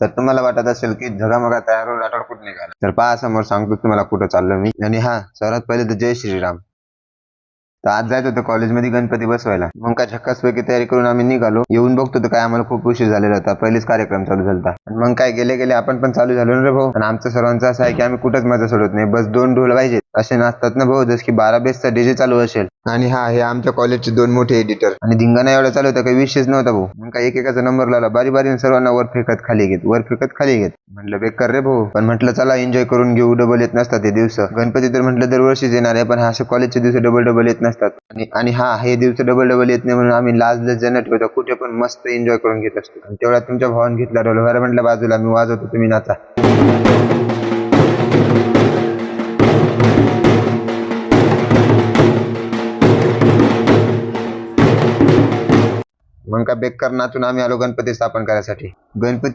तर तुम्हाला वाटत असेल की झगामगा तयार होऊन राठोड कुठे निघाला, तर पहा समोर सांगतो तुम्हाला कुठं चाललो मी. आणि हा, सर्वात पहिले तर जय श्रीराम. तर आज जायचं होतं कॉलेजमध्ये गणपती बसवायला. मग काय झक्कासपैकी तयारी करून आम्ही निघालो. येऊन बघतो तर काय आम्हाला खूप उशीर झालेला होता. पहिलेच कार्यक्रम चालू झाला. मग काय गेले गेले आपण पण चालू झालो ना रे भाऊ. आणि आमचं सर्वांचं असं आहे की आम्ही कुठंच मजा सोडत नाही. बस 2 ढोल पाहिजे असे नाचतात ना भाऊ, जस की 12 बेसचा डीजे चालू असेल. आणि हा, हे आमच्या कॉलेजचे 2 मोठे एडिटर. आणि धिंगाणा एवढा चालू होता काही विषयच नव्हता भाऊ. मग काय एकेकाचा नंबर लावला, बारी बारीने सर्वांना वर फेकत खाली घेत, वर फेकत खाली घेत. म्हटलं बेकार रे भाऊ, पण म्हटलं चला एन्जॉय करून घेऊ. डबल येत नसतात हे दिवस. गणपती तर म्हटलं दरवर्षीच येणार आहे, पण असे कॉलेजचे दिवस डबल येत नसतात. आणि हा, हे दिवस डबल येत नाही म्हणून आम्ही लाज जण ठेवतो, कुठे पण मस्त एन्जॉय करून घेत असतो. आणि तेवढा तुमच्या भावाने घेतला रोल. बरं म्हटलं बाजूला, मी वाजवतो तुम्ही नाचा. मग का बेकार नाचून आम्ही आलो गणपती स्थापन करायसाठी. गणपती